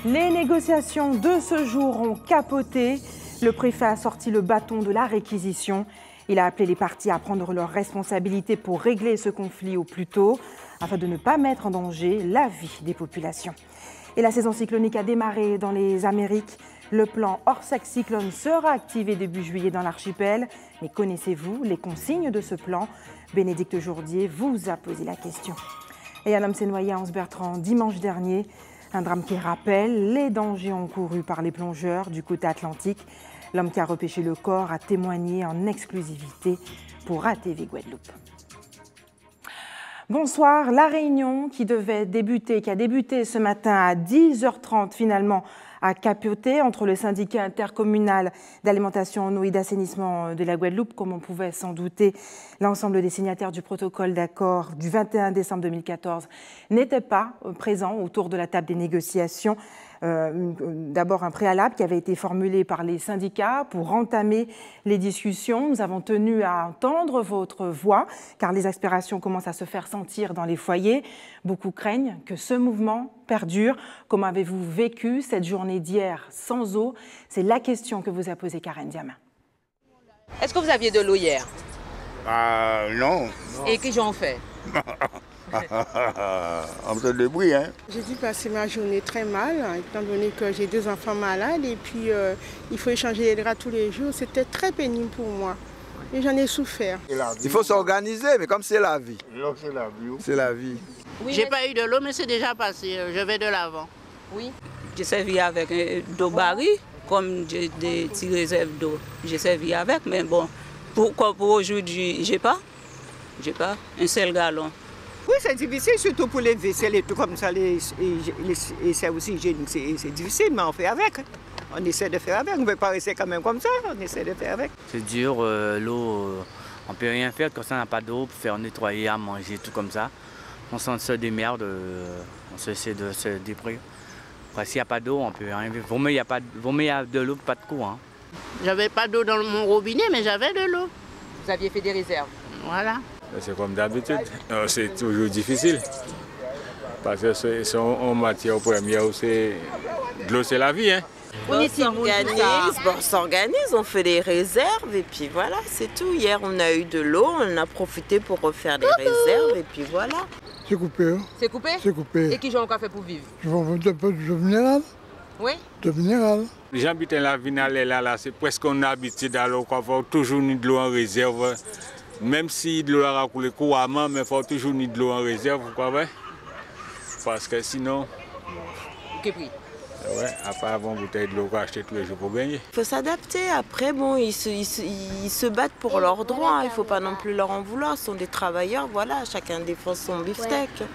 Les négociations de ce jour ont capoté. Le préfet a sorti le bâton de la réquisition. Il a appelé les parties à prendre leurs responsabilités pour régler ce conflit au plus tôt, afin de ne pas mettre en danger la vie des populations. Et la saison cyclonique a démarré dans les Amériques. Le plan Orsec Cyclone sera activé début juillet dans l'archipel. Mais connaissez-vous les consignes de ce plan? Bénédicte Jourdier vous a posé la question. Et un homme s'est noyé à Anse-Bertrand dimanche dernier. Un drame qui rappelle les dangers encourus par les plongeurs du côté atlantique. L'homme qui a repêché le corps a témoigné en exclusivité pour ATV Guadeloupe. Bonsoir. La réunion qui a débuté ce matin à 10h30 finalement a capoté entre le syndicat intercommunal d'alimentation en eau et d'assainissement de la Guadeloupe, comme on pouvait s'en douter. L'ensemble des signataires du protocole d'accord du 21 décembre 2014 n'étaient pas présents autour de la table des négociations. D'abord un préalable qui avait été formulé par les syndicats pour entamer les discussions. Nous avons tenu à entendre votre voix car les aspirations commencent à se faire sentir dans les foyers. Beaucoup craignent que ce mouvement perdure. Comment avez-vous vécu cette journée d'hier sans eau? C'est la question que vous a posée Karen Diama. Est-ce que vous aviez de l'eau hier? Non. Et qu'est-ce qu'on fait? On se débrouille, hein. J'ai dû passer ma journée très mal, étant donné que j'ai 2 enfants malades et puis il faut échanger les draps tous les jours. C'était très pénible pour moi et j'en ai souffert. Il faut s'organiser, mais comme c'est la vie. C'est la vie. C'est la vie. Oui, j'ai pas eu de l'eau, mais c'est déjà passé. Je vais de l'avant. Oui. J'ai servi avec d'eau baril, comme j'ai des petites réserves d'eau. J'ai servi avec, mais bon, pour aujourd'hui, j'ai pas un seul gallon. Oui, c'est difficile, surtout pour les vaisselles et tout comme ça, les services hygiéniques, c'est difficile, mais on fait avec. On essaie de faire avec, on ne peut pas rester quand même comme ça, on essaie de faire avec. C'est dur, l'eau, on ne peut rien faire quand on n'a pas d'eau pour faire nettoyer, à manger, tout comme ça. On se démerde, on essaie de se débrouiller. Après, s'il n'y a pas d'eau, on peut rien faire. Vaut mieux il y a de l'eau, pas de courant. J'avais pas d'eau dans mon robinet, mais j'avais de l'eau. Vous aviez fait des réserves? Voilà. C'est comme d'habitude. C'est toujours difficile. Parce que c'est en matière première, de l'eau, c'est la vie. Hein. On s'organise, on fait des réserves et puis voilà, c'est tout. Hier, on a eu de l'eau, on a profité pour refaire des réserves et puis voilà. C'est coupé. Hein. C'est coupé? C'est coupé. Et qui j'en ai fait pour vivre? Je vais de minéral. Oui? De minéral. J'habite dans la Vinale, là, c'est presque une habitude, alors qu'il faut toujours de l'eau en réserve. Même si de l'eau a coulé couramment, mais il faut toujours de l'eau en réserve, quoi, ouais? Parce que sinon... Quel prix? Ouais, après avoir une bouteille de l'eau qu'on achète tous les jours pour gagner. Il faut s'adapter. Après, bon, ils se battent pour leurs droits. Il ne faut pas non plus leur en vouloir. Ce sont des travailleurs, voilà, chacun défend son beefsteak. Ouais.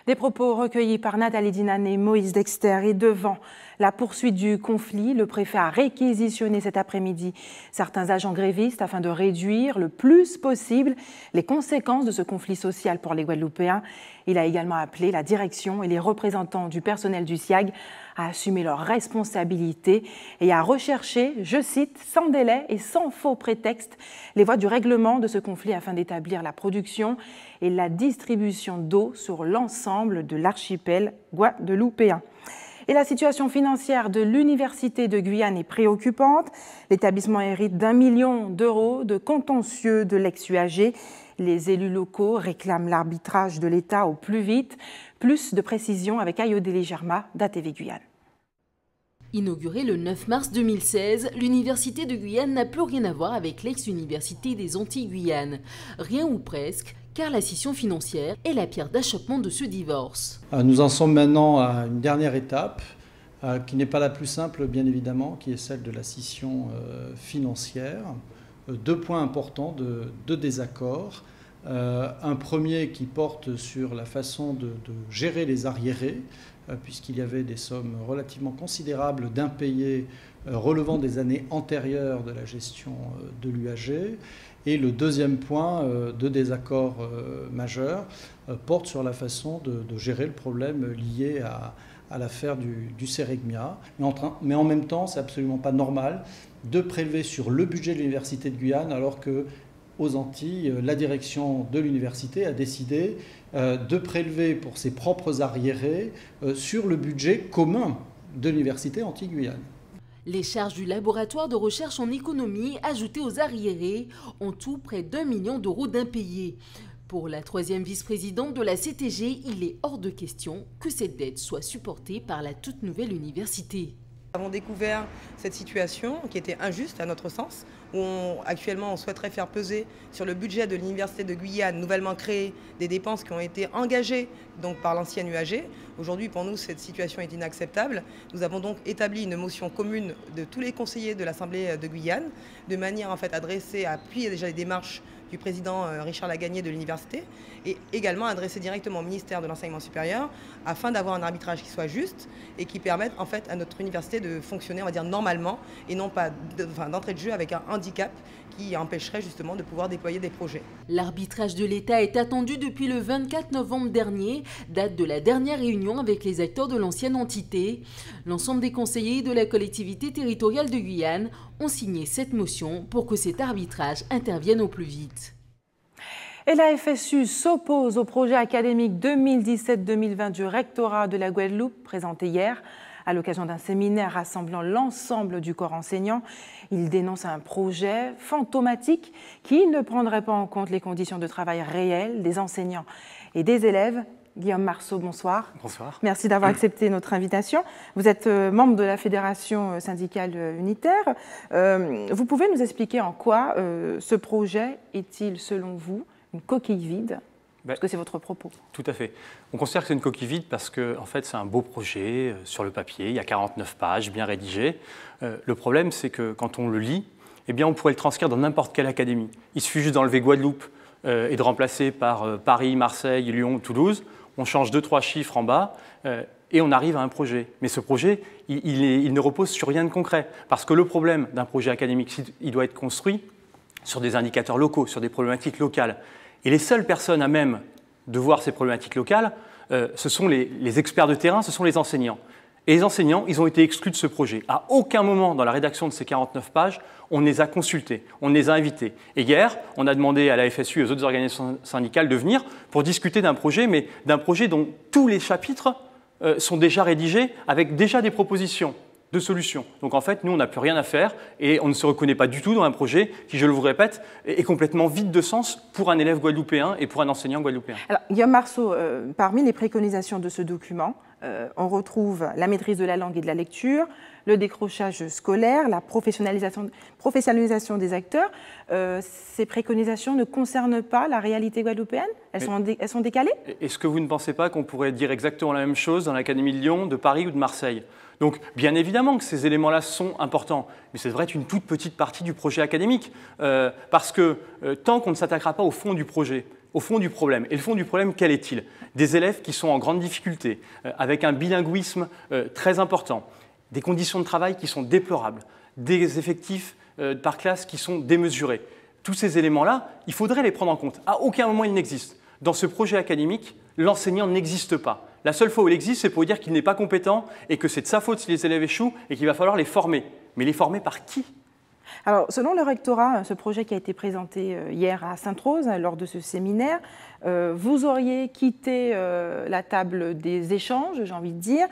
Des propos recueillis par Nathalie Dinan et Moïse Dexter. Et devant la poursuite du conflit, le préfet a réquisitionné cet après-midi certains agents grévistes afin de réduire le plus possible les conséquences de ce conflit social pour les Guadeloupéens. Il a également appelé la direction et les représentants du personnel du SIAG à assumer leurs responsabilités et à rechercher, je cite, sans délai et sans faux prétexte, les voies du règlement de ce conflit afin d'établir la production et la distribution d'eau sur l'ensemble de l'archipel guadeloupéen. Et la situation financière de l'Université de Guyane est préoccupante. L'établissement hérite d'1 million d'euros de contentieux de l'ex-UAG. Les élus locaux réclament l'arbitrage de l'État au plus vite. Plus de précisions avec Ayodele Germa d'ATV Guyane. Inaugurée le 9 mars 2016, l'Université de Guyane n'a plus rien à voir avec l'ex-Université des Antilles-Guyane. Rien ou presque, car la scission financière est la pierre d'achoppement de ce divorce. Nous en sommes maintenant à une dernière étape, qui n'est pas la plus simple bien évidemment, qui est celle de la scission financière. 2 points importants de désaccord. Un premier qui porte sur la façon de gérer les arriérés, puisqu'il y avait des sommes relativement considérables d'impayés relevant des années antérieures de la gestion de l'UAG. Et le deuxième point de désaccord majeur porte sur la façon de gérer le problème lié à l'affaire du Cérégmia. Mais en même temps, c'est absolument pas normal de prélever sur le budget de l'Université de Guyane alors que aux Antilles, la direction de l'université a décidé de prélever pour ses propres arriérés sur le budget commun de l'université Antilles-Guyane. Les charges du laboratoire de recherche en économie ajoutées aux arriérés ont tout près d'1 million d'euros d'impayés. Pour la 3e vice-présidente de la CTG, il est hors de question que cette dette soit supportée par la toute nouvelle université. Nous avons découvert cette situation qui était injuste à notre sens, où actuellement on souhaiterait faire peser sur le budget de l'Université de Guyane, nouvellement créée, des dépenses qui ont été engagées donc, par l'ancien UAG. Aujourd'hui, pour nous, cette situation est inacceptable. Nous avons donc établi une motion commune de tous les conseillers de l'Assemblée de Guyane, de manière en fait à appuyer déjà les démarches du président Richard Lagagné de l'université et également adresser directement au ministère de l'Enseignement supérieur afin d'avoir un arbitrage qui soit juste et qui permette en fait à notre université de fonctionner, on va dire, normalement et non pas d'entrée de jeu avec un handicap qui empêcherait justement de pouvoir déployer des projets. L'arbitrage de l'État est attendu depuis le 24 novembre dernier, date de la dernière réunion avec les acteurs de l'ancienne entité. L'ensemble des conseillers de la collectivité territoriale de Guyane ont signé cette motion pour que cet arbitrage intervienne au plus vite. Et la FSU s'oppose au projet académique 2017-2020 du rectorat de la Guadeloupe présenté hier à l'occasion d'un séminaire rassemblant l'ensemble du corps enseignant. Il dénonce un projet fantomatique qui ne prendrait pas en compte les conditions de travail réelles des enseignants et des élèves. Guillaume Marceau, bonsoir. Bonsoir. Merci d'avoir accepté notre invitation. Vous êtes membre de la Fédération syndicale unitaire. Vous pouvez nous expliquer en quoi ce projet est-il, selon vous, une coquille vide ? Parce que c'est votre propos. Tout à fait. On considère que c'est une coquille vide parce que en fait, c'est un beau projet sur le papier. Il y a 49 pages, bien rédigé. Le problème, c'est que quand on le lit, eh bien, on pourrait le transcrire dans n'importe quelle académie. Il suffit juste d'enlever Guadeloupe et de remplacer par Paris, Marseille, Lyon, Toulouse. On change 2-3 chiffres en bas et on arrive à un projet. Mais ce projet, il ne repose sur rien de concret. Parce que le problème d'un projet académique, il doit être construit sur des indicateurs locaux, sur des problématiques locales. Et les seules personnes à même de voir ces problématiques locales, ce sont les experts de terrain, ce sont les enseignants. Et les enseignants, ils ont été exclus de ce projet. À aucun moment dans la rédaction de ces 49 pages, on les a consultés, on les a invités. Et hier, on a demandé à la FSU et aux autres organisations syndicales de venir pour discuter d'un projet, mais d'un projet dont tous les chapitres sont déjà rédigés avec déjà des propositions de solutions. Donc en fait, nous, on n'a plus rien à faire et on ne se reconnaît pas du tout dans un projet qui, je vous répète, est complètement vide de sens pour un élève guadeloupéen et pour un enseignant guadeloupéen. Alors, Guillaume Marceau, parmi les préconisations de ce document, on retrouve la maîtrise de la langue et de la lecture, le décrochage scolaire, la professionnalisation des acteurs. Ces préconisations ne concernent pas la réalité guadeloupéenne ? Elles sont décalées ? Est-ce que vous ne pensez pas qu'on pourrait dire exactement la même chose dans l'Académie de Lyon, de Paris ou de Marseille ? Donc, bien évidemment que ces éléments-là sont importants, mais ça devrait être une toute petite partie du projet académique, parce que tant qu'on ne s'attaquera pas au fond du projet, au fond du problème, et le fond du problème, quel est-il ? Des élèves qui sont en grande difficulté, avec un bilinguisme très important, des conditions de travail qui sont déplorables, des effectifs par classe qui sont démesurés. Tous ces éléments-là, il faudrait les prendre en compte. À aucun moment ils n'existent. Dans ce projet académique, l'enseignant n'existe pas. La seule fois où il existe, c'est pour dire qu'il n'est pas compétent et que c'est de sa faute si les élèves échouent et qu'il va falloir les former. Mais les former par qui ? Alors, selon le rectorat, ce projet qui a été présenté hier à Sainte-Rose, lors de ce séminaire, vous auriez quitté la table des échanges, j'ai envie de dire.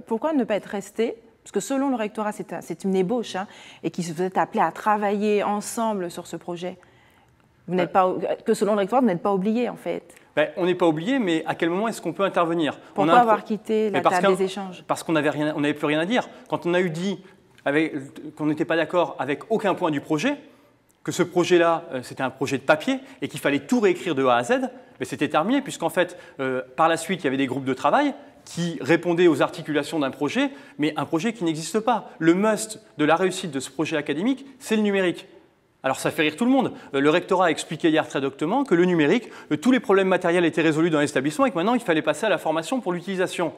Pourquoi ne pas être resté ? Parce que selon le rectorat, c'est une ébauche, hein, et qui vous êtes appelés à travailler ensemble sur ce projet. Que selon le rectorat, vous n'êtes pas oublié, en fait. On n'est pas oublié, mais à quel moment est-ce qu'on peut intervenir ? Pourquoi avoir quitté la table des échanges ? Parce qu'on n'avait plus rien à dire. Quand on a dit qu'on n'était pas d'accord avec aucun point du projet, que ce projet-là, c'était un projet de papier et qu'il fallait tout réécrire de A à Z, mais c'était terminé, puisqu'en fait, par la suite, il y avait des groupes de travail qui répondaient aux articulations d'un projet, mais un projet qui n'existe pas. Le must de la réussite de ce projet académique, c'est le numérique. Alors ça fait rire tout le monde. Le rectorat a expliqué hier très doctement que le numérique, tous les problèmes matériels étaient résolus dans l'établissement et que maintenant il fallait passer à la formation pour l'utilisation.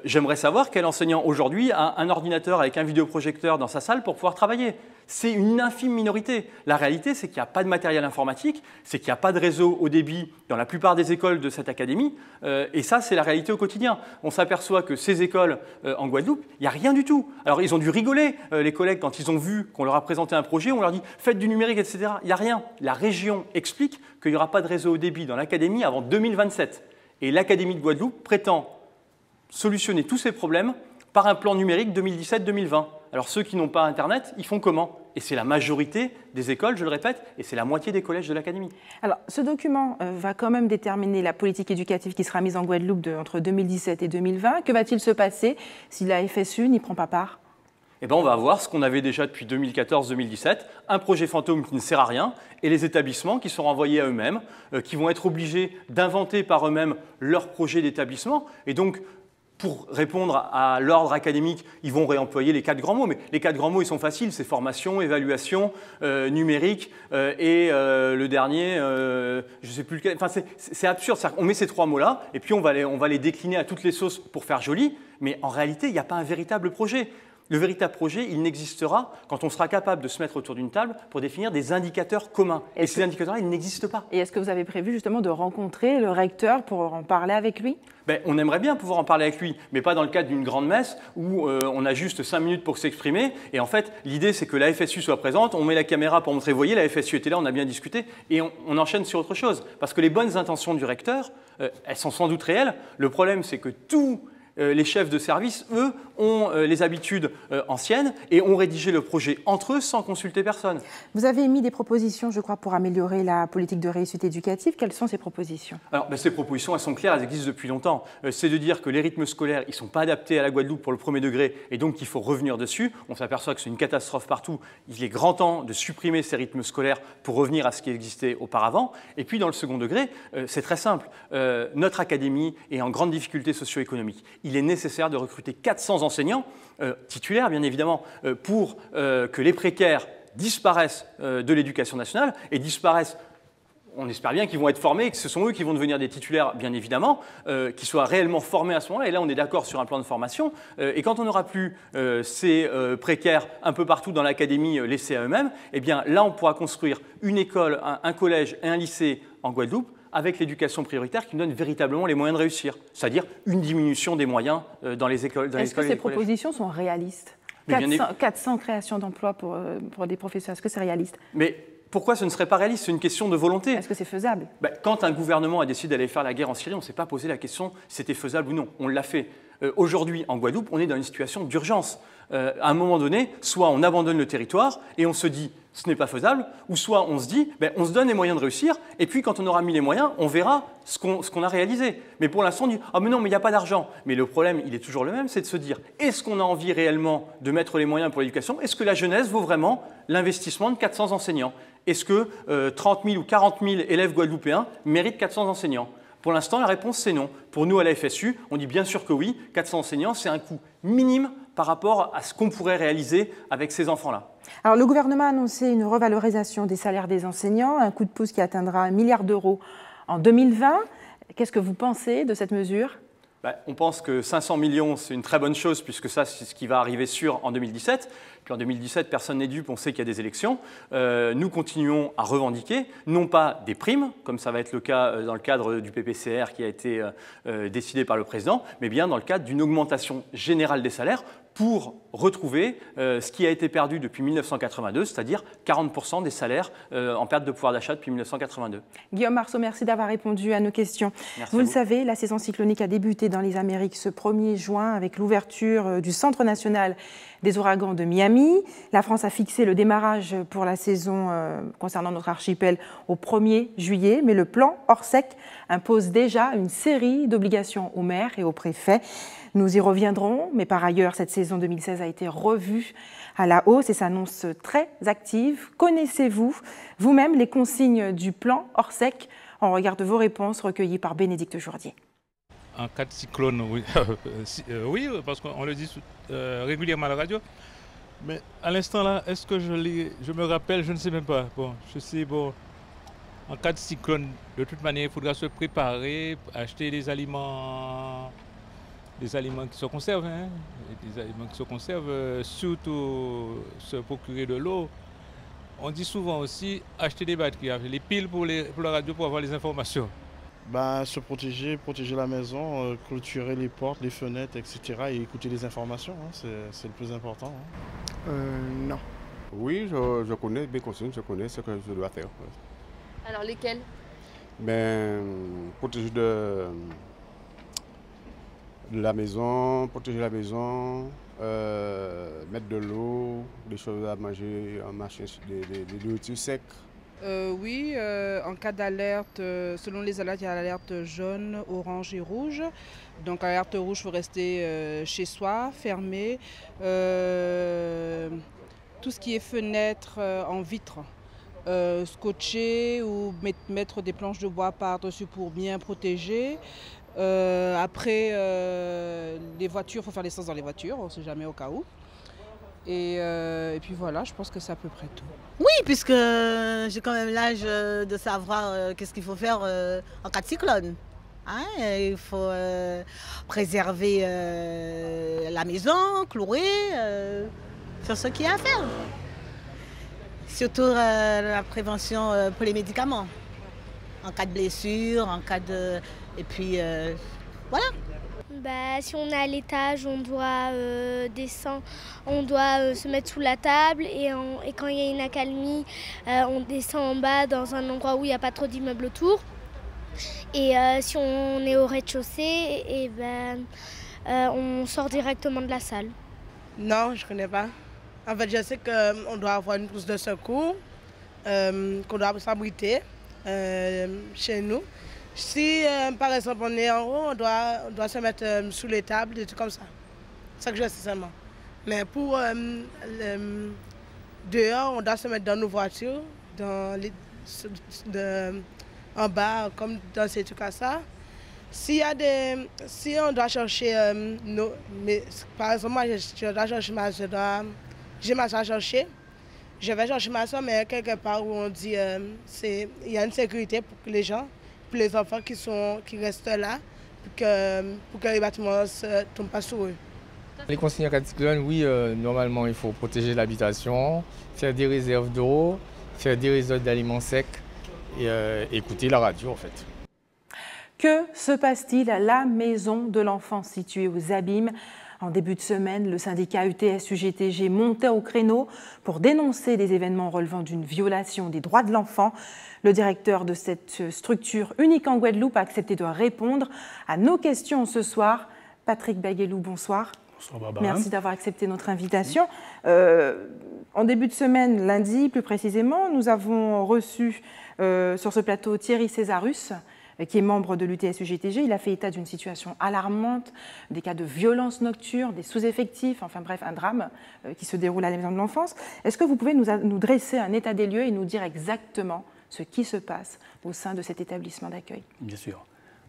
J'aimerais savoir quel enseignant aujourd'hui a un ordinateur avec un vidéoprojecteur dans sa salle pour pouvoir travailler. C'est une infime minorité. La réalité, c'est qu'il n'y a pas de matériel informatique, c'est qu'il n'y a pas de réseau haut débit dans la plupart des écoles de cette académie. Et ça, c'est la réalité au quotidien. On s'aperçoit que ces écoles en Guadeloupe, il n'y a rien du tout. Alors, ils ont dû rigoler, les collègues, quand ils ont vu qu'on leur a présenté un projet, on leur dit « faites du numérique, etc. » Il n'y a rien. La région explique qu'il n'y aura pas de réseau haut débit dans l'académie avant 2027. Et l'académie de Guadeloupe prétend solutionner tous ces problèmes par un plan numérique 2017-2020. Alors ceux qui n'ont pas Internet, ils font comment? Et c'est la majorité des écoles, je le répète, et c'est la moitié des collèges de l'académie. Alors ce document va quand même déterminer la politique éducative qui sera mise en Guadeloupe entre 2017 et 2020. Que va-t-il se passer si la FSU n'y prend pas part? Eh bien, on va avoir ce qu'on avait déjà depuis 2014-2017, un projet fantôme qui ne sert à rien, et les établissements qui sont renvoyés à eux-mêmes, qui vont être obligés d'inventer par eux-mêmes leur projet d'établissement. Et donc, pour répondre à l'ordre académique, ils vont réemployer les 4 grands mots. Mais les 4 grands mots, ils sont faciles, c'est formation, évaluation, numérique et le dernier, je ne sais plus lequel. Enfin, c'est absurde. On met ces 3 mots-là et puis on va les décliner à toutes les sauces pour faire joli. Mais en réalité, il n'y a pas un véritable projet. Le véritable projet, il n'existera quand on sera capable de se mettre autour d'une table pour définir des indicateurs communs. Et ces indicateurs-là, ils n'existent pas. Et est-ce que vous avez prévu justement de rencontrer le recteur pour en parler avec lui? On aimerait bien pouvoir en parler avec lui, mais pas dans le cadre d'une grande messe où on a juste 5 minutes pour s'exprimer. Et en fait, l'idée, c'est que la FSU soit présente, on met la caméra pour montrer, vous voyez, la FSU était là, on a bien discuté, et on enchaîne sur autre chose. Parce que les bonnes intentions du recteur, elles sont sans doute réelles. Le problème, c'est que tous les chefs de service, eux, ont les habitudes anciennes et ont rédigé le projet entre eux sans consulter personne. Vous avez émis des propositions, je crois, pour améliorer la politique de réussite éducative. Quelles sont ces propositions? Alors, ces propositions, elles sont claires, elles existent depuis longtemps. C'est de dire que les rythmes scolaires, ils ne sont pas adaptés à la Guadeloupe pour le premier degré et donc il faut revenir dessus. On s'aperçoit que c'est une catastrophe partout. Il est grand temps de supprimer ces rythmes scolaires pour revenir à ce qui existait auparavant. Et puis, dans le second degré, c'est très simple. Notre académie est en grande difficulté socio-économique. Il est nécessaire de recruter 400 enseignants, titulaires bien évidemment, pour que les précaires disparaissent de l'éducation nationale et disparaissent. On espère bien qu'ils vont être formés et que ce sont eux qui vont devenir des titulaires, bien évidemment, qui soient réellement formés à ce moment-là. Et là, on est d'accord sur un plan de formation. Et quand on n'aura plus ces précaires un peu partout dans l'académie laissés à eux-mêmes, eh bien là, on pourra construire une école, un collège et un lycée en Guadeloupe avec l'éducation prioritaire qui nous donne véritablement les moyens de réussir, c'est-à-dire une diminution des moyens dans les écoles. Est-ce que ces propositions sont réalistes? 400 créations d'emplois pour des professeurs, est-ce que c'est réaliste? Mais pourquoi ce ne serait pas réaliste? C'est une question de volonté. Est-ce que c'est faisable? Quand un gouvernement a décidé d'aller faire la guerre en Syrie, on ne s'est pas posé la question si c'était faisable ou non. On l'a fait. Aujourd'hui, en Guadeloupe, on est dans une situation d'urgence. À un moment donné, soit on abandonne le territoire et on se dit ce n'est pas faisable, ou soit on se dit on se donne les moyens de réussir, et puis quand on aura mis les moyens, on verra ce qu'on a réalisé. Mais pour l'instant, on dit ah mais non, mais il n'y a pas d'argent. Mais le problème, il est toujours le même, c'est de se dire est-ce qu'on a envie réellement de mettre les moyens pour l'éducation? Est-ce que la jeunesse vaut vraiment l'investissement de 400 enseignants? Est-ce que 30 000 ou 40 000 élèves guadeloupéens méritent 400 enseignants? Pour l'instant, la réponse, c'est non. Pour nous, à la FSU, on dit bien sûr que oui. 400 enseignants, c'est un coût minime par rapport à ce qu'on pourrait réaliser avec ces enfants-là. Alors, le gouvernement a annoncé une revalorisation des salaires des enseignants, un coup de pouce qui atteindra 1 milliard d'euros en 2020. Qu'est-ce que vous pensez de cette mesure? On pense que 500 millions, c'est une très bonne chose, puisque ça, c'est ce qui va arriver sûr en 2017. Puis en 2017, personne n'est dupe, on sait qu'il y a des élections. Nous continuons à revendiquer, non pas des primes, comme ça va être le cas dans le cadre du PPCR qui a été décidé par le président, mais bien dans le cadre d'une augmentation générale des salaires pour retrouver ce qui a été perdu depuis 1982, c'est-à-dire 40% des salaires en perte de pouvoir d'achat depuis 1982. Guillaume Marceau, merci d'avoir répondu à nos questions. Merci vous le savez, la saison cyclonique a débuté dans les Amériques ce 1er juin avec l'ouverture du Centre national des ouragans de Miami. La France a fixé le démarrage pour la saison concernant notre archipel au 1er juillet, mais le plan Orsec impose déjà une série d'obligations aux maires et aux préfets. Nous y reviendrons, mais par ailleurs, cette saison 2016 a été revue à la hausse et s'annonce très active. Connaissez-vous vous-même les consignes du plan Orsec? On regarde vos réponses recueillies par Bénédicte Jourdier. En cas de cyclone, oui, oui, parce qu'on le dit régulièrement à la radio. Mais à l'instant là, est-ce que je me rappelle? Je ne sais même pas. Bon, je sais, bon, en cas de cyclone, de toute manière, il faudra se préparer, acheter des aliments des aliments qui se conservent, hein, des aliments qui se conservent, surtout se procurer de l'eau. On dit souvent aussi acheter des batteries, les piles pour la radio pour avoir les informations. Bah, se protéger, protéger la maison, clôturer les portes, les fenêtres, etc. et écouter les informations, hein, c'est le plus important. Hein. Non. Oui, je connais, bien conscient, je connais ce que je dois faire. Alors lesquels? Protéger de la maison, mettre de l'eau, des choses à manger, des nourritures secs. Oui, en cas d'alerte, selon les alertes, il y a l'alerte jaune, orange et rouge. Donc alerte rouge, il faut rester chez soi, fermé. Tout ce qui est fenêtre en vitre, scotché ou mettre des planches de bois par-dessus pour bien protéger. Après, les voitures, il faut faire l'essence dans les voitures, on ne sait jamais au cas où. Et puis voilà, je pense que c'est à peu près tout. Oui, puisque j'ai quand même l'âge de savoir qu'est-ce qu'il faut faire en cas de cyclone. Hein, il faut préserver la maison, clouer, faire ce qu'il y a à faire. Surtout la prévention pour les médicaments. En cas de blessure, en cas de... Et puis voilà. Bah, si on est à l'étage, on doit descendre, on doit se mettre sous la table et quand il y a une accalmie, on descend en bas dans un endroit où il n'y a pas trop d'immeubles autour. Et si on est au rez-de-chaussée, et on sort directement de la salle. Non, je ne connais pas. En fait, je sais qu'on doit avoir une trousse de secours, qu'on doit s'abriter chez nous. Si, par exemple, on est en haut, on doit se mettre sous les tables, des trucs comme ça. C'est ça que je sais seulement. Mais pour dehors, on doit se mettre dans nos voitures, en bas, comme dans ces trucs comme ça. Si on doit chercher par exemple, moi, je dois chercher j'ai ma soeur à chercher. Je vais chercher ma soeur, mais quelque part où on dit il y a une sécurité pour que les gens, pour les enfants qui restent là, pour que les bâtiments ne tombent pas sur eux. Les consignes en cas de cyclone, oui, normalement il faut protéger l'habitation, faire des réserves d'eau, faire des réserves d'aliments secs et écouter la radio en fait. Que se passe-t-il à la maison de l'enfant située aux Abîmes? En début de semaine, le syndicat UTS-UGTG montait au créneau pour dénoncer des événements relevant d'une violation des droits de l'enfant. Le directeur de cette structure unique en Guadeloupe a accepté de répondre à nos questions ce soir. Patrick Baguelou, bonsoir. Bonsoir Barbara. Merci d'avoir accepté notre invitation. En début de semaine, lundi plus précisément, nous avons reçu sur ce plateau Thierry Césarus, qui est membre de l'UTS-UGTG. Il a fait état d'une situation alarmante, des cas de violence nocturne, des sous-effectifs, enfin bref, un drame qui se déroule à la maison de l'enfance. Est-ce que vous pouvez nous dresser un état des lieux et nous dire exactement ce qui se passe au sein de cet établissement d'accueil? Bien sûr.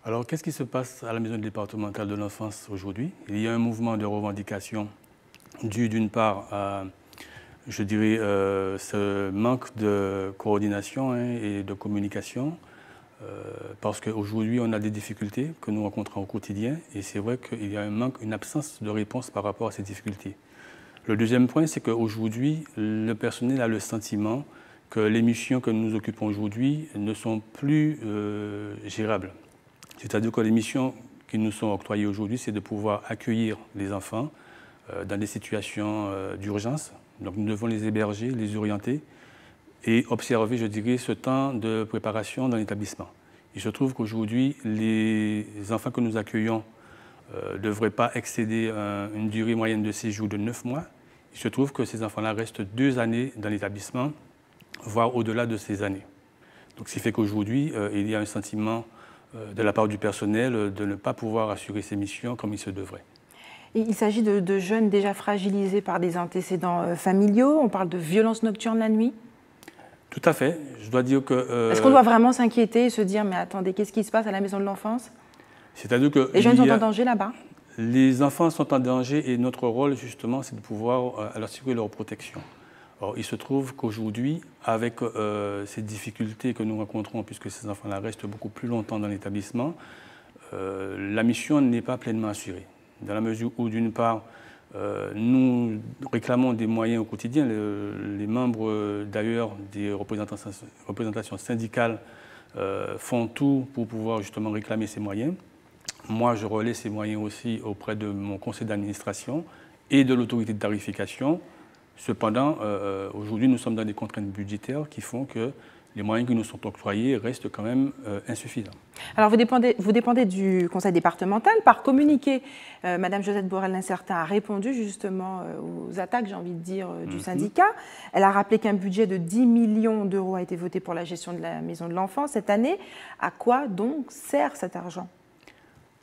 Alors, qu'est-ce qui se passe à la maison départementale de l'enfance aujourd'hui? Il y a un mouvement de revendication dû d'une part à, je dirais, ce manque de coordination et de communication, parce qu'aujourd'hui, on a des difficultés que nous rencontrons au quotidien et c'est vrai qu'il y a un manque, une absence de réponse par rapport à ces difficultés. Le deuxième point, c'est qu'aujourd'hui, le personnel a le sentiment que les missions que nous occupons aujourd'hui ne sont plus gérables. C'est-à-dire que les missions qui nous sont octroyées aujourd'hui, c'est de pouvoir accueillir les enfants dans des situations d'urgence. Donc nous devons les héberger, les orienter et observer, je dirais, ce temps de préparation dans l'établissement. Il se trouve qu'aujourd'hui, les enfants que nous accueillons ne devraient pas excéder une durée moyenne de séjour de 9 mois. Il se trouve que ces enfants-là restent 2 années dans l'établissement, voire au-delà de ces années. Donc, ce qui fait qu'aujourd'hui, il y a un sentiment de la part du personnel de ne pas pouvoir assurer ces missions comme il se devrait. Il s'agit de jeunes déjà fragilisés par des antécédents familiaux. On parle de violences nocturnes la nuit. Tout à fait. Je dois dire que... Est-ce qu'on doit vraiment s'inquiéter et se dire, mais attendez, qu'est-ce qui se passe à la maison de l'enfance? C'est-à-dire que... Les jeunes sont en danger là-bas? Les enfants sont en danger et notre rôle, justement, c'est de pouvoir assurer leur protection. Alors, il se trouve qu'aujourd'hui, avec ces difficultés que nous rencontrons, puisque ces enfants-là restent beaucoup plus longtemps dans l'établissement, la mission n'est pas pleinement assurée. dans la mesure où, d'une part, nous réclamons des moyens au quotidien. Les membres, d'ailleurs, des représentations syndicales font tout pour pouvoir justement réclamer ces moyens. Moi, je relais ces moyens aussi auprès de mon conseil d'administration et de l'autorité de tarification. Cependant, aujourd'hui, nous sommes dans des contraintes budgétaires qui font que les moyens qui nous sont octroyés restent quand même insuffisants. Alors, vous dépendez du conseil départemental. Par communiqué, Mme Josette Borel-Lincertin a répondu justement aux attaques, j'ai envie de dire, du syndicat. Elle a rappelé qu'un budget de 10 millions d'euros a été voté pour la gestion de la maison de l'enfant cette année. À quoi donc sert cet argent?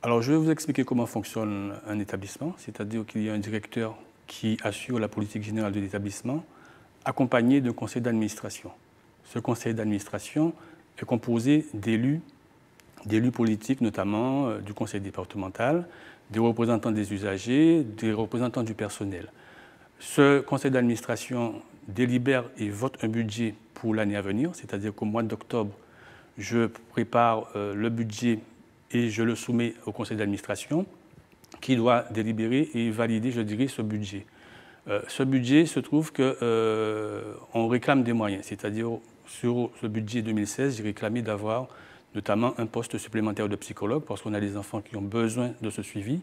Alors, je vais vous expliquer comment fonctionne un établissement, c'est-à-dire qu'il y a un directeur qui assure la politique générale de l'établissement, accompagné d'un conseil d'administration. Ce conseil d'administration est composé d'élus politiques, notamment du conseil départemental, des représentants des usagers, des représentants du personnel. Ce conseil d'administration délibère et vote un budget pour l'année à venir, c'est-à-dire qu'au mois d'octobre, je prépare le budget et je le soumets au conseil d'administration qui doit délibérer et valider, je dirais, ce budget. Ce budget se trouve qu'on réclame des moyens, c'est-à-dire sur ce budget 2016, j'ai réclamé d'avoir notamment un poste supplémentaire de psychologue parce qu'on a des enfants qui ont besoin de ce suivi.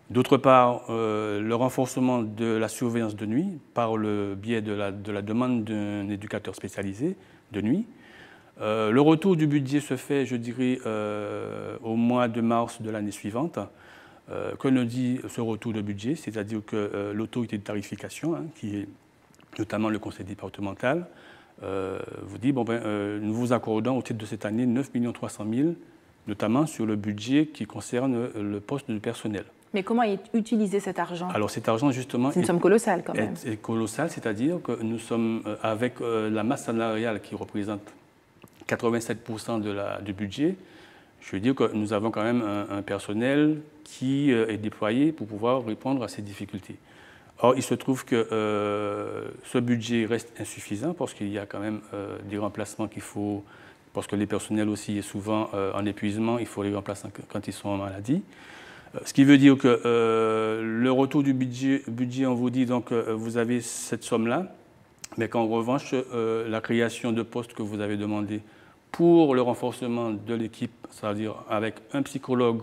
D'autre part, le renforcement de la surveillance de nuit par le biais de la demande d'un éducateur spécialisé de nuit. Le retour du budget se fait, je dirais, au mois de mars de l'année suivante. Que nous dit ce retour de budget? C'est-à-dire que l'autorité de tarification, qui est notamment le conseil départemental, vous dit, nous vous accordons au titre de cette année 9 300 000, notamment sur le budget qui concerne le poste de personnel. Mais comment est utilisé cet argent? Alors cet argent, justement, c'est une somme colossale quand même. C'est colossal, c'est-à-dire que nous sommes avec la masse salariale qui représente 87% du budget. Je veux dire que nous avons quand même un personnel qui est déployé pour pouvoir répondre à ces difficultés. Or, il se trouve que ce budget reste insuffisant parce qu'il y a quand même des remplacements qu'il faut, parce que les personnels aussi est souvent en épuisement, il faut les remplacer quand ils sont en maladie. Ce qui veut dire que le retour du budget, on vous dit donc vous avez cette somme-là, mais qu'en revanche, la création de postes que vous avez demandé pour le renforcement de l'équipe, c'est-à-dire avec un psychologue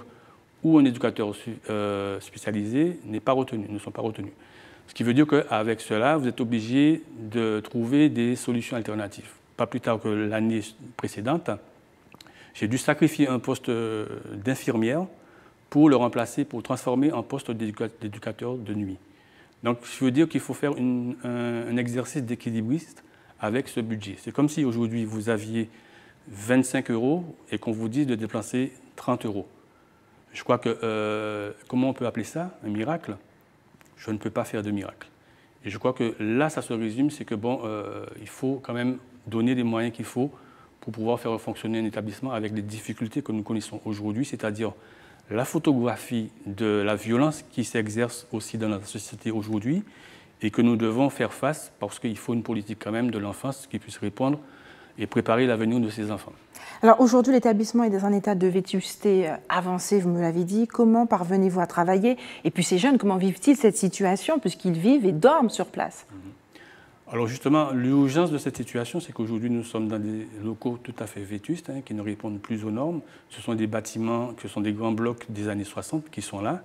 ou un éducateur spécialisé, n'est pas retenu, ne sont pas retenus. Ce qui veut dire qu'avec cela, vous êtes obligé de trouver des solutions alternatives. Pas plus tard que l'année précédente, j'ai dû sacrifier un poste d'infirmière pour le remplacer, pour le transformer en poste d'éducateur de nuit. Donc, je veux dire qu'il faut faire un exercice d'équilibriste avec ce budget. C'est comme si aujourd'hui, vous aviez 25 € et qu'on vous dise de déplacer 30 €. Je crois que, comment on peut appeler ça? Un miracle? Je ne peux pas faire de miracle. Et je crois que là, ça se résume, c'est que il faut quand même donner les moyens qu'il faut pour pouvoir faire fonctionner un établissement avec les difficultés que nous connaissons aujourd'hui, c'est-à-dire la photographie de la violence qui s'exerce aussi dans notre société aujourd'hui et que nous devons faire face parce qu'il faut une politique quand même de l'enfance qui puisse répondre et préparer l'avenir de ces enfants. Alors aujourd'hui, l'établissement est dans un état de vétusté avancé, vous me l'avez dit. Comment parvenez-vous à travailler? Et puis ces jeunes, comment vivent-ils cette situation puisqu'ils vivent et dorment sur place? Alors justement, l'urgence de cette situation, c'est qu'aujourd'hui, nous sommes dans des locaux tout à fait vétustes, qui ne répondent plus aux normes. Ce sont des bâtiments, ce sont des grands blocs des années 60 qui sont là.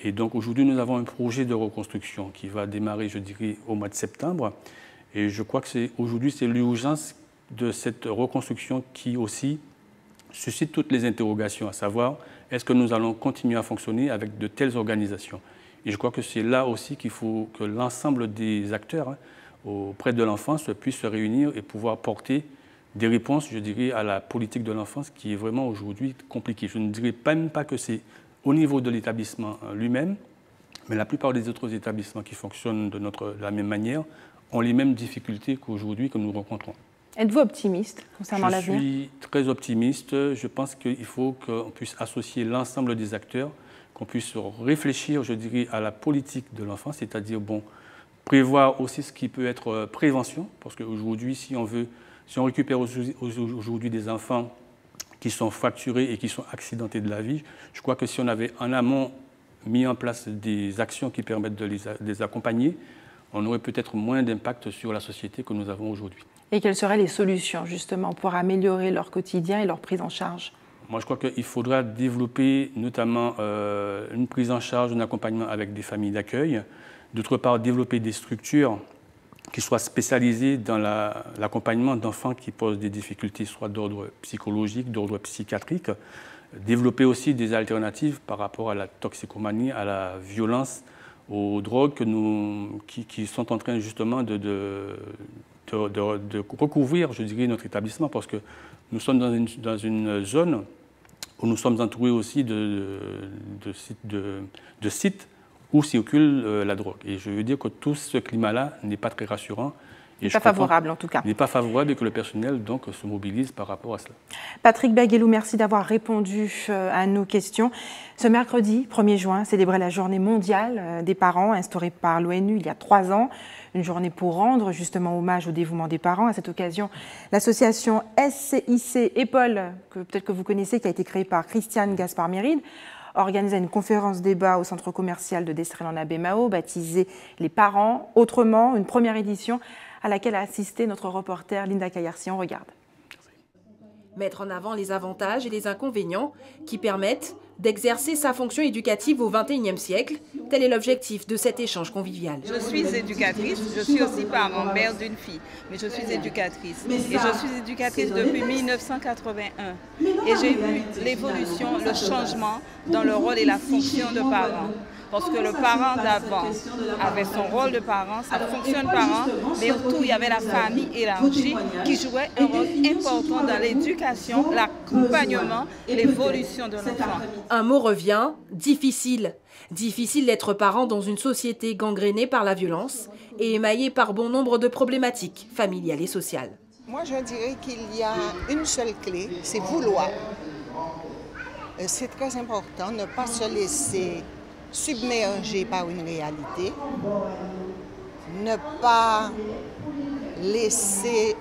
Et donc aujourd'hui, nous avons un projet de reconstruction qui va démarrer, je dirais, au mois de septembre. Et je crois que aujourd'hui, c'est l'urgence de cette reconstruction qui aussi suscite toutes les interrogations, à savoir, est-ce que nous allons continuer à fonctionner avec de telles organisations? Et je crois que c'est là aussi qu'il faut que l'ensemble des acteurs auprès de l'enfance puissent se réunir et pouvoir porter des réponses, je dirais, à la politique de l'enfance qui est vraiment aujourd'hui compliquée. Je ne dirais même pas que c'est au niveau de l'établissement lui-même, mais la plupart des autres établissements qui fonctionnent de la même manière ont les mêmes difficultés qu'aujourd'hui que nous rencontrons. Êtes-vous optimiste concernant l'avenir? Je suis très optimiste. Je pense qu'il faut qu'on puisse associer l'ensemble des acteurs, qu'on puisse réfléchir, je dirais, à la politique de l'enfance, c'est-à-dire, prévoir aussi ce qui peut être prévention, parce qu'aujourd'hui, si on récupère aujourd'hui des enfants qui sont fracturés et qui sont accidentés de la vie, je crois que si on avait en amont mis en place des actions qui permettent de les accompagner, on aurait peut-être moins d'impact sur la société que nous avons aujourd'hui. Et quelles seraient les solutions justement pour améliorer leur quotidien et leur prise en charge? Moi, je crois qu'il faudra développer notamment une prise en charge, un accompagnement avec des familles d'accueil. D'autre part, développer des structures qui soient spécialisées dans l'accompagnement d'enfants qui posent des difficultés, soit d'ordre psychologique, d'ordre psychiatrique. Développer aussi des alternatives par rapport à la toxicomanie, à la violence, aux drogues qui sont en train justement de recouvrir, je dirais, notre établissement, parce que nous sommes dans une zone où nous sommes entourés aussi de sites où circule la drogue. Et je veux dire que tout ce climat-là n'est pas très rassurant. N'est pas favorable en tout cas. N'est pas favorable et que le personnel donc se mobilise par rapport à cela. Patrick Baguelou, merci d'avoir répondu à nos questions. Ce mercredi 1er juin, célébrait la journée mondiale des parents instaurée par l'ONU il y a 3 ans. Une journée pour rendre justement hommage au dévouement des parents. À cette occasion, l'association SCIC EPOL, que peut-être que vous connaissez, qui a été créée par Christiane Gaspard-Méride, organisé une conférence débat au centre commercial de Destrel-en-Abemao, baptisée Les parents autrement, une première édition à laquelle a assisté notre reporter Linda Kayarsi. On regarde. Mettre en avant les avantages et les inconvénients qui permettent d'exercer sa fonction éducative au XXIe siècle, tel est l'objectif de cet échange convivial. Je suis éducatrice, je suis aussi parent, mère d'une fille, mais je suis éducatrice. Et je suis éducatrice depuis 1981. Et j'ai vu l'évolution, le changement dans le rôle et la fonction de parent. Parce que le parent d'avant avait son rôle de parent, sa fonction de parent, mais autour il y avait la famille élargie qui jouait un rôle important dans l'éducation, l'accompagnement, l'évolution de l'enfant. Un mot revient, difficile. Difficile d'être parent dans une société gangrénée par la violence et émaillée par bon nombre de problématiques familiales et sociales. Moi je dirais qu'il y a une seule clé, c'est vouloir. C'est très important, ne pas se laisser submergé par une réalité, ne pas laisser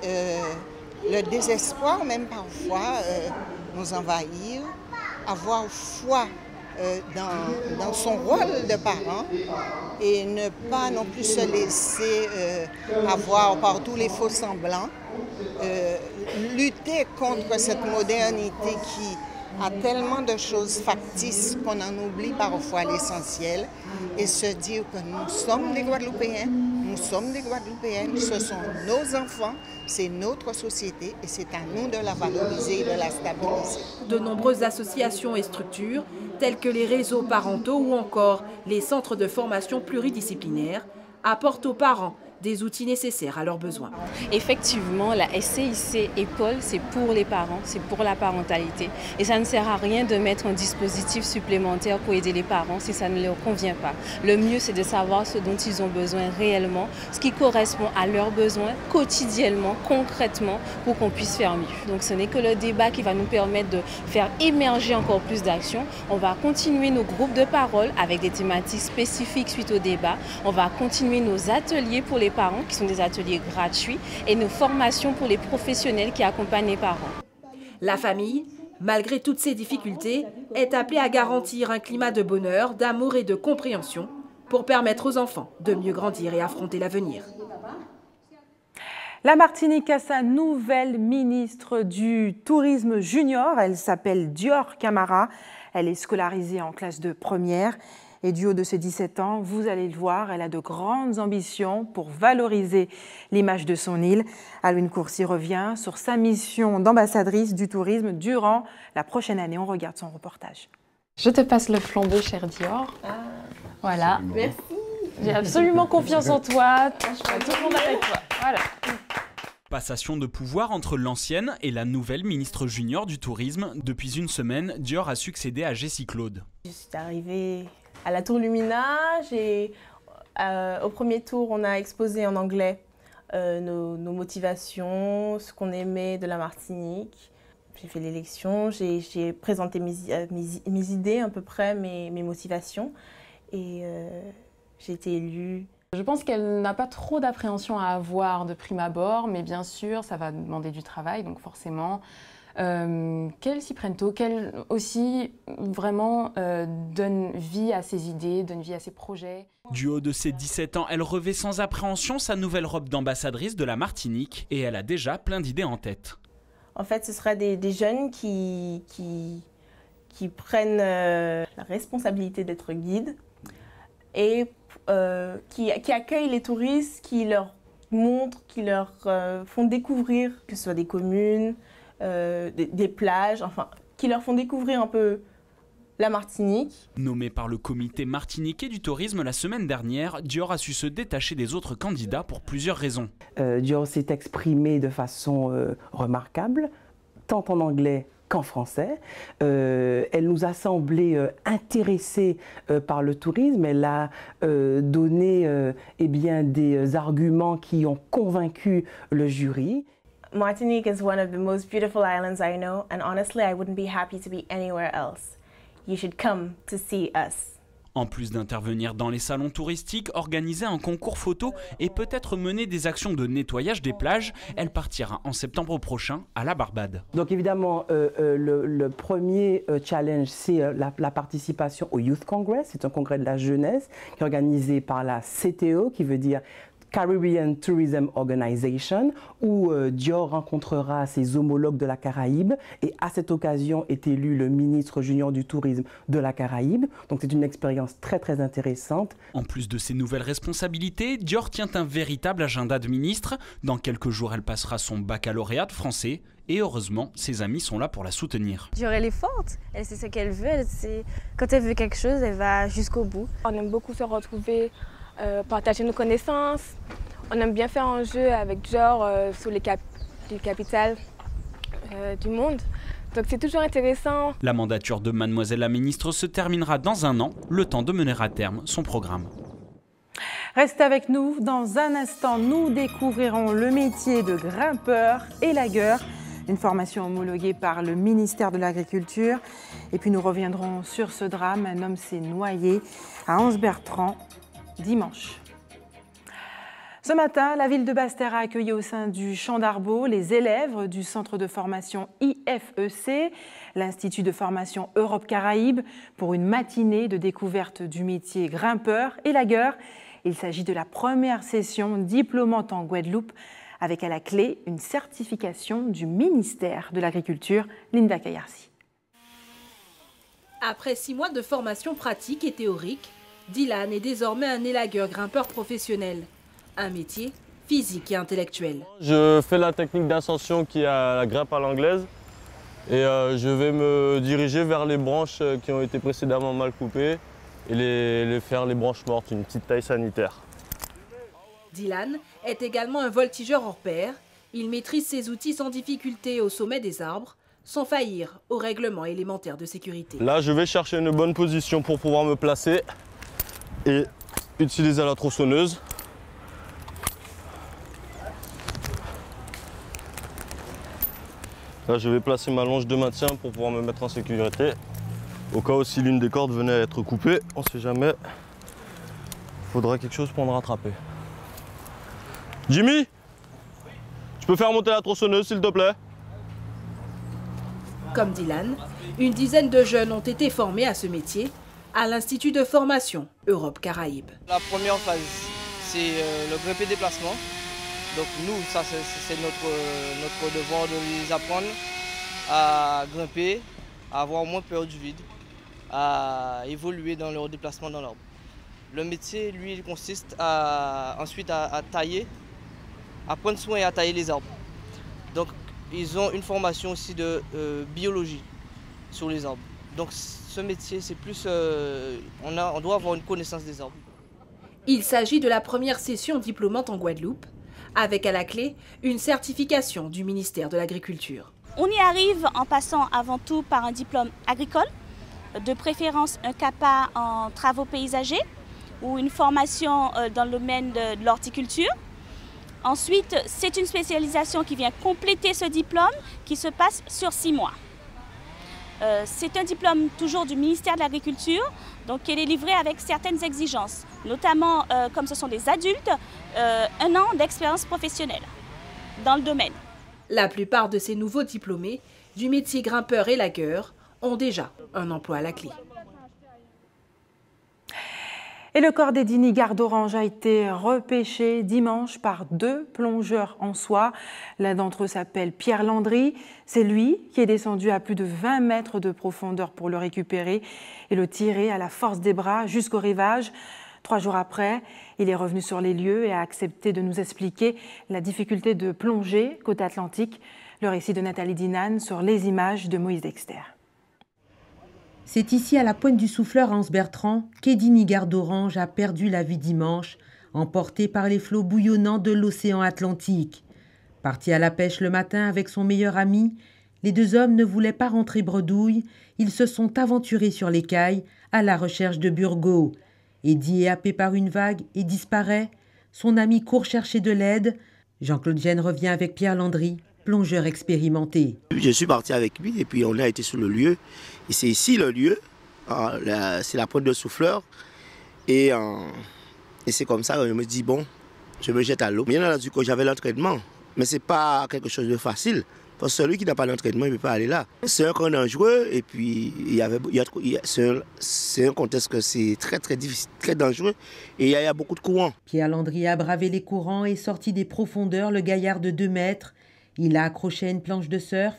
le désespoir même parfois nous envahir, avoir foi dans son rôle de parent et ne pas non plus se laisser avoir par tous les faux semblants, lutter contre cette modernité qui a tellement de choses factices qu'on en oublie parfois l'essentiel et se dire que nous sommes des Guadeloupéens, ce sont nos enfants, c'est notre société et c'est à nous de la valoriser et de la stabiliser. De nombreuses associations et structures, telles que les réseaux parentaux ou encore les centres de formation pluridisciplinaires, apportent aux parents des outils nécessaires à leurs besoins. Effectivement, la SCIC EPOL, c'est pour les parents, c'est pour la parentalité. Et ça ne sert à rien de mettre un dispositif supplémentaire pour aider les parents si ça ne leur convient pas. Le mieux, c'est de savoir ce dont ils ont besoin réellement, ce qui correspond à leurs besoins quotidiennement, concrètement, pour qu'on puisse faire mieux. Donc ce n'est que le débat qui va nous permettre de faire émerger encore plus d'actions. On va continuer nos groupes de parole avec des thématiques spécifiques suite au débat. On va continuer nos ateliers pour les parents, qui sont des ateliers gratuits, et nos formations pour les professionnels qui accompagnent les parents. La famille, malgré toutes ces difficultés, est appelée à garantir un climat de bonheur, d'amour et de compréhension pour permettre aux enfants de mieux grandir et affronter l'avenir. La Martinique a sa nouvelle ministre du Tourisme junior. Elle s'appelle Dior Camara. Elle est scolarisée en classe de première. Et du haut de ses 17 ans, vous allez le voir, elle a de grandes ambitions pour valoriser l'image de son île. Alouine Courcy revient sur sa mission d'ambassadrice du tourisme durant la prochaine année. On regarde son reportage. Je te passe le flambeau, cher Dior. Voilà. Merci. J'ai absolument confiance en toi. Tout le monde avec toi. Voilà. Passation de pouvoir entre l'ancienne et la nouvelle ministre junior du tourisme. Depuis une semaine, Dior a succédé à Jessie Claude. Je suis arrivée à la Tour Lumina. Au premier tour, on a exposé en anglais nos motivations, ce qu'on aimait de la Martinique. J'ai fait l'élection, j'ai présenté mes idées à peu près, mes motivations, et j'ai été élue. Je pense qu'elle n'a pas trop d'appréhension à avoir de prime abord, mais bien sûr, ça va demander du travail, donc forcément, qu'elle s'y prenne tôt, qu'elle aussi vraiment donne vie à ses idées, donne vie à ses projets. Du haut de ses 17 ans, elle revêt sans appréhension sa nouvelle robe d'ambassadrice de la Martinique et elle a déjà plein d'idées en tête. En fait, ce sera des jeunes qui prennent la responsabilité d'être guides et qui accueillent les touristes, qui leur montrent, qui leur font découvrir, que ce soit des communes, des plages, enfin, qui leur font découvrir un peu la Martinique. Nommé par le comité martiniquais du tourisme la semaine dernière, Dior a su se détacher des autres candidats pour plusieurs raisons. Dior s'est exprimé de façon remarquable, tant en anglais qu'en français. Elle nous a semblé intéressée par le tourisme. Elle a donné des arguments qui ont convaincu le jury. Martinique is one of the most beautiful islands I know, and honestly, I wouldn't be happy to be anywhere else. You should come to see us. En plus d'intervenir dans les salons touristiques, organiser un concours photo et peut-être mener des actions de nettoyage des plages, elle partira en septembre prochain à la Barbade. Donc évidemment, le premier challenge, c'est la participation au Youth Congress. C'est un congrès de la jeunesse qui est organisé par la CTO, qui veut dire Caribbean Tourism Organization, où Dior rencontrera ses homologues de la Caraïbe et à cette occasion est élu le ministre junior du tourisme de la Caraïbe. Donc c'est une expérience très très intéressante. En plus de ses nouvelles responsabilités, Dior tient un véritable agenda de ministre. Dans quelques jours, elle passera son baccalauréat de français. Et heureusement, ses amis sont là pour la soutenir. Dior, elle est forte, elle sait ce qu'elle veut, quand elle veut quelque chose, elle va jusqu'au bout. On aime beaucoup se retrouver, partager nos connaissances. On aime bien faire un jeu avec Dior sur les capitales du monde. Donc c'est toujours intéressant. La mandature de Mademoiselle la ministre se terminera dans un an, le temps de mener à terme son programme. Restez avec nous. Dans un instant, nous découvrirons le métier de grimpeur élagueur, une formation homologuée par le ministère de l'Agriculture. Et puis nous reviendrons sur ce drame. Un homme s'est noyé à Anse-Bertrand dimanche. Ce matin, la ville de Basse-Terre a accueilli au sein du Champ d'Arbaud les élèves du centre de formation IFEC, l'Institut de formation Europe-Caraïbes, pour une matinée de découverte du métier grimpeur élagueur. Il s'agit de la première session diplômante en Guadeloupe, avec à la clé une certification du ministère de l'Agriculture. Linda Kayarsi. Après 6 mois de formation pratique et théorique, Dylan est désormais un élagueur grimpeur professionnel. Un métier physique et intellectuel. Je fais la technique d'ascension qui est à la grimpe à l'anglaise et je vais me diriger vers les branches qui ont été précédemment mal coupées et faire les branches mortes, une petite taille sanitaire. Dylan est également un voltigeur hors pair. Il maîtrise ses outils sans difficulté au sommet des arbres, sans faillir aux règlements élémentaires de sécurité. Là, je vais chercher une bonne position pour pouvoir me placer et utiliser la tronçonneuse. Là, je vais placer ma longe de maintien pour pouvoir me mettre en sécurité. Au cas où si l'une des cordes venait à être coupée, on ne sait jamais, il faudra quelque chose pour me rattraper. Jimmy, tu peux faire monter la tronçonneuse, s'il te plaît? Comme Dylan, une dizaine de jeunes ont été formés à ce métier à l'Institut de formation Europe-Caraïbes. La première phase, c'est le grimpé déplacement. Donc nous, ça c'est notre devoir de les apprendre à grimper, à avoir moins peur du vide, à évoluer dans leur déplacement dans l'arbre. Le métier, lui, il consiste ensuite à tailler, à prendre soin et à tailler les arbres. Donc ils ont une formation aussi de biologie sur les arbres. Donc ce métier, c'est plus, on doit avoir une connaissance des arbres. Il s'agit de la première session diplômante en Guadeloupe, avec à la clé une certification du ministère de l'Agriculture. On y arrive en passant avant tout par un diplôme agricole, de préférence un CAPA en travaux paysagers ou une formation dans le domaine de l'horticulture. Ensuite, c'est une spécialisation qui vient compléter ce diplôme qui se passe sur 6 mois. C'est un diplôme toujours du ministère de l'Agriculture, donc qui est délivré avec certaines exigences, notamment comme ce sont des adultes, 1 an d'expérience professionnelle dans le domaine. La plupart de ces nouveaux diplômés du métier grimpeur et lagueur ont déjà un emploi à la clé. Et le corps d'Edini Garde Orange a été repêché dimanche par 2 plongeurs en soie. L'un d'entre eux s'appelle Pierre Landry. C'est lui qui est descendu à plus de 20 mètres de profondeur pour le récupérer et le tirer à la force des bras jusqu'au rivage. 3 jours après, il est revenu sur les lieux et a accepté de nous expliquer la difficulté de plonger côte Atlantique. Le récit de Nathalie Dinan sur les images de Moïse Dexter. C'est ici, à la pointe du souffleur Anse-Bertrand, qu'Edini Garde Orange a perdu la vie dimanche, emporté par les flots bouillonnants de l'océan Atlantique. Parti à la pêche le matin avec son meilleur ami, les 2 hommes ne voulaient pas rentrer bredouille. Ils se sont aventurés sur l'écaille à la recherche de Burgot. Eddy est happé par une vague et disparaît. Son ami court chercher de l'aide. Jean-Claude Gène revient avec Pierre Landry, plongeur expérimenté. Je suis parti avec lui et puis on a été sur le lieu. Et c'est ici le lieu, c'est la pointe de souffleur. Et c'est comme ça que je me dis, bon, je me jette à l'eau. Bien entendu que j'avais l'entraînement, mais ce n'est pas quelque chose de facile. Parce que celui qui n'a pas d'entraînement, il ne peut pas aller là. C'est un camp dangereux et puis c'est un contexte que c'est très très difficile, très dangereux et il y a beaucoup de courants. Pierre Landry a bravé les courants et sorti des profondeurs le gaillard de 2 mètres. Il a accroché à une planche de surf,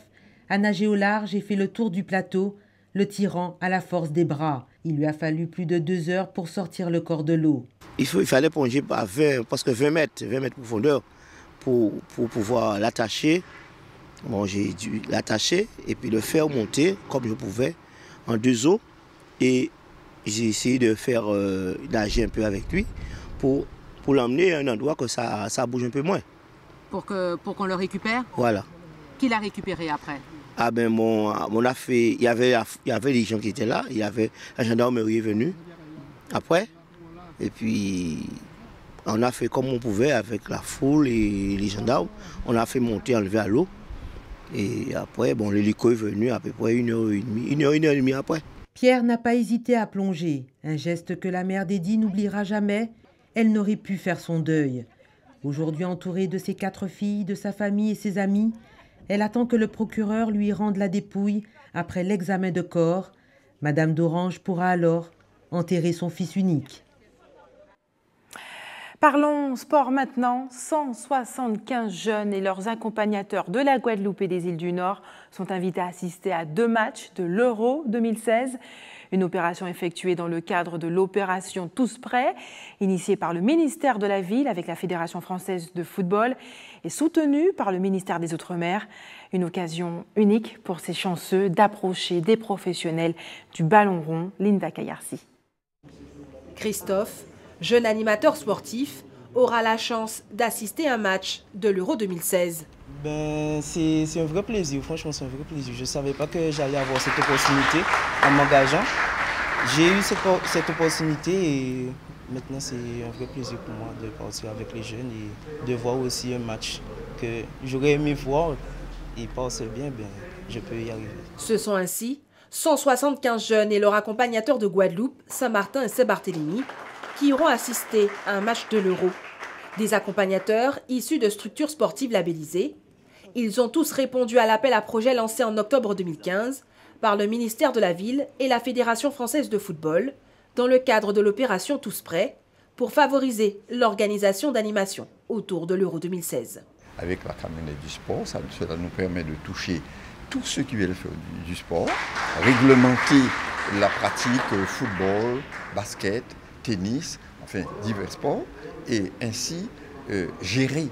a nagé au large et fait le tour du plateau, le tirant à la force des bras. Il lui a fallu plus de 2 heures pour sortir le corps de l'eau. Il fallait plonger à 20 mètres de profondeur pour pouvoir l'attacher. Bon, j'ai dû l'attacher et puis le faire monter comme je pouvais en 2 eaux. Et j'ai essayé de faire nager un peu avec lui pour l'emmener à un endroit que ça bouge un peu moins. Pour qu'on le récupère? Voilà. Qui l'a récupéré après? Ah ben on a fait, il y avait les gens qui étaient là, il y avait la gendarmerie est venue après. Et puis on a fait comme on pouvait avec la foule et les gendarmes. On a fait monter, enlever à l'eau. Et après, bon, l'hélico est venu à peu près 1h30 après. Pierre n'a pas hésité à plonger, un geste que la mère d'Eddy n'oubliera jamais. Elle n'aurait pu faire son deuil. Aujourd'hui entourée de ses 4 filles, de sa famille et ses amis, elle attend que le procureur lui rende la dépouille après l'examen de corps. Madame d'Orange pourra alors enterrer son fils unique. Parlons sport maintenant. 175 jeunes et leurs accompagnateurs de la Guadeloupe et des îles du Nord sont invités à assister à 2 matchs de l'Euro 2016. Une opération effectuée dans le cadre de l'opération Tous Prêts, initiée par le ministère de la Ville avec la Fédération française de football et soutenue par le ministère des Outre-mer. Une occasion unique pour ces chanceux d'approcher des professionnels du ballon rond. Linda Kayarsi. Christophe, jeune animateur sportif, aura la chance d'assister à un match de l'Euro 2016. C'est un vrai plaisir, franchement c'est un vrai plaisir. Je ne savais pas que j'allais avoir cette opportunité en m'engageant. J'ai eu cette opportunité et maintenant c'est un vrai plaisir pour moi de partir avec les jeunes et de voir aussi un match que j'aurais aimé voir et parce bien, je peux y arriver. Ce sont ainsi 175 jeunes et leur accompagnateur de Guadeloupe, Saint-Martin et Saint-Barthélemy qui iront assister à un match de l'Euro. Des accompagnateurs issus de structures sportives labellisées. Ils ont tous répondu à l'appel à projet lancé en octobre 2015 par le ministère de la Ville et la Fédération française de football dans le cadre de l'opération Tous Prêts pour favoriser l'organisation d'animations autour de l'Euro 2016. Avec la camionnette du sport, cela nous permet de toucher tous ceux qui veulent faire du sport, réglementer la pratique football, basket, tennis, enfin divers sports, et ainsi gérer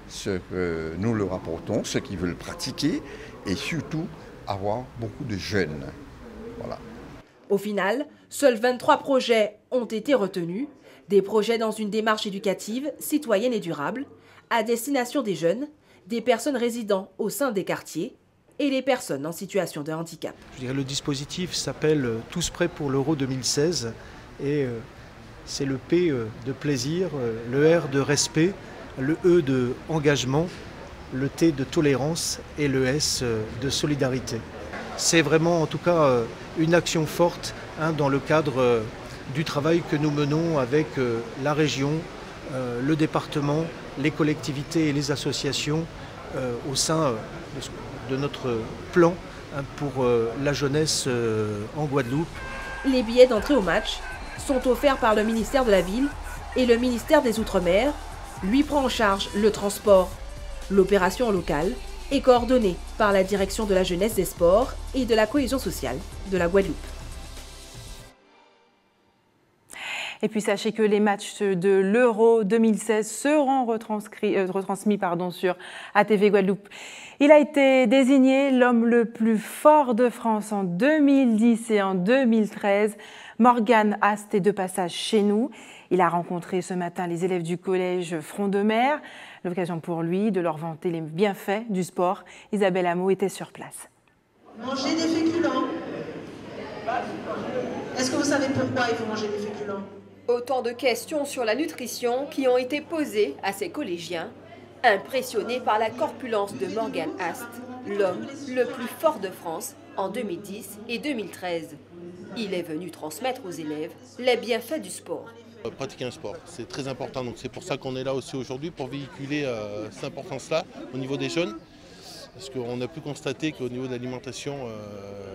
ce que nous leur apportons, ceux qui veulent pratiquer, et surtout avoir beaucoup de jeunes. Voilà. Au final, seuls 23 projets ont été retenus, des projets dans une démarche éducative, citoyenne et durable, à destination des jeunes, des personnes résidant au sein des quartiers et les personnes en situation de handicap. Je dirais, le dispositif s'appelle Tous Prêts pour l'Euro 2016 et c'est le P de plaisir, le R de respect, le E de engagement, le T de tolérance et le S de solidarité. C'est vraiment en tout cas une action forte dans le cadre du travail que nous menons avec la région, le département, les collectivités et les associations au sein de notre plan pour la jeunesse en Guadeloupe. Les billets d'entrée au match sont offerts par le ministère de la Ville et le ministère des Outre-mer lui prend en charge le transport. L'opération locale est coordonnée par la Direction de la Jeunesse, des Sports et de la Cohésion sociale de la Guadeloupe. Et puis sachez que les matchs de l'Euro 2016 seront retransmis sur ATV Guadeloupe. Il a été désigné l'homme le plus fort de France en 2010 et en 2013. Morgan Ast est de passage chez nous. Il a rencontré ce matin les élèves du collège Front de Mer. L'occasion pour lui de leur vanter les bienfaits du sport. Isabelle Hameau était sur place. Manger des féculents. Est-ce que vous savez pourquoi il faut manger des féculents? Autant de questions sur la nutrition qui ont été posées à ces collégiens, impressionnés par la corpulence de Morgan Ast, l'homme le plus fort de France en 2010 et 2013. Il est venu transmettre aux élèves les bienfaits du sport. Pratiquer un sport, c'est très important, donc c'est pour ça qu'on est là aussi aujourd'hui, pour véhiculer cette importance-là au niveau des jeunes. Parce qu'on a pu constater qu'au niveau de l'alimentation,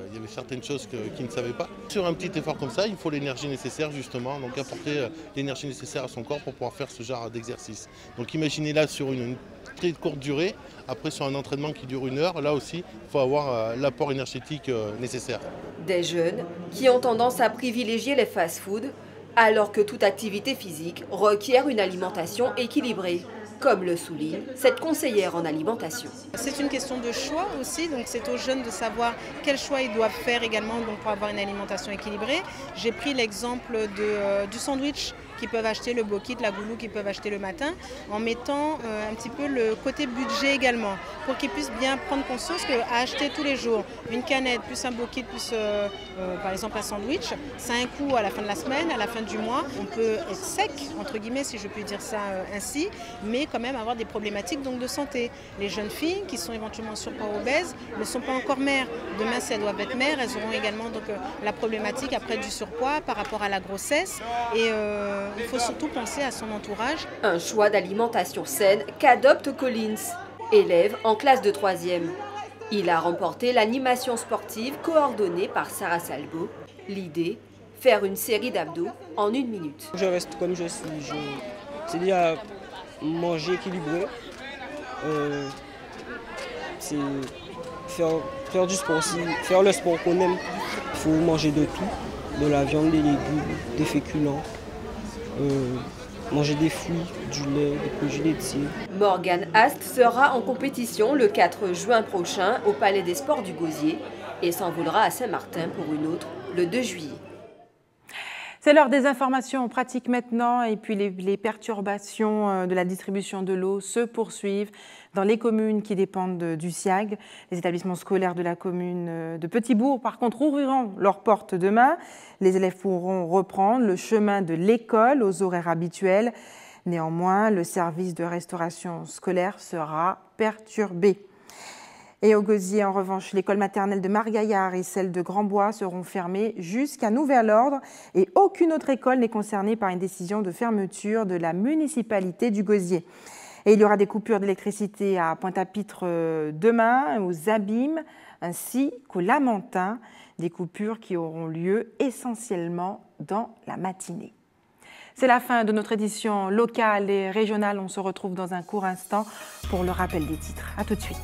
il y avait certaines choses qu'ils ne savaient pas. Sur un petit effort comme ça, il faut l'énergie nécessaire justement, donc apporter l'énergie nécessaire à son corps pour pouvoir faire ce genre d'exercice. Donc imaginez là sur une très courte durée, après sur un entraînement qui dure 1 heure, là aussi il faut avoir l'apport énergétique nécessaire. Des jeunes qui ont tendance à privilégier les fast-foods alors que toute activité physique requiert une alimentation équilibrée, comme le souligne cette conseillère en alimentation. C'est une question de choix aussi, donc c'est aux jeunes de savoir quel choix ils doivent faire également donc pour avoir une alimentation équilibrée. J'ai pris l'exemple du sandwich qu'ils peuvent acheter, le bokit, la goulou qu'ils peuvent acheter le matin, en mettant un petit peu le côté budget également, pour qu'ils puissent bien prendre conscience qu'à acheter tous les jours une canette, plus un bokit, plus par exemple un sandwich, ça a un coût à la fin de la semaine, à la fin du mois. On peut être sec, entre guillemets, si je puis dire ça ainsi, mais quand même avoir des problématiques donc, de santé. Les jeunes filles qui sont éventuellement surpoids obèses ne sont pas encore mères. Demain, si elles doivent être mères, elles auront également donc, la problématique après du surpoids par rapport à la grossesse. Et il faut surtout penser à son entourage. Un choix d'alimentation saine qu'adopte Collins, élève en classe de 3e. Il a remporté l'animation sportive coordonnée par Sarah Salbo. L'idée, faire une série d'abdos en 1 minute. Je reste comme je suis, c'est-à-dire manger équilibré, c'est faire du sport aussi, faire le sport qu'on aime. Il faut manger de tout, de la viande, des légumes, des féculents. Manger des fruits, du lait, des produits laitiers. Morgan Ast sera en compétition le 4 juin prochain au Palais des Sports du Gosier et s'envolera à Saint-Martin pour une autre le 2 juillet. C'est l'heure des informations pratiques maintenant et puis les perturbations de la distribution de l'eau se poursuivent dans les communes qui dépendent du SIAG. Les établissements scolaires de la commune de Petit-Bourg, par contre, ouvriront leurs portes demain. Les élèves pourront reprendre le chemin de l'école aux horaires habituels. Néanmoins, le service de restauration scolaire sera perturbé. Et au Gosier, en revanche, l'école maternelle de Margaillard et celle de Grandbois seront fermées jusqu'à nouvel ordre et aucune autre école n'est concernée par une décision de fermeture de la municipalité du Gosier. Et il y aura des coupures d'électricité à Pointe-à-Pitre demain, aux Abîmes, ainsi qu'au Lamentin, des coupures qui auront lieu essentiellement dans la matinée. C'est la fin de notre édition locale et régionale. On se retrouve dans un court instant pour le rappel des titres. À tout de suite.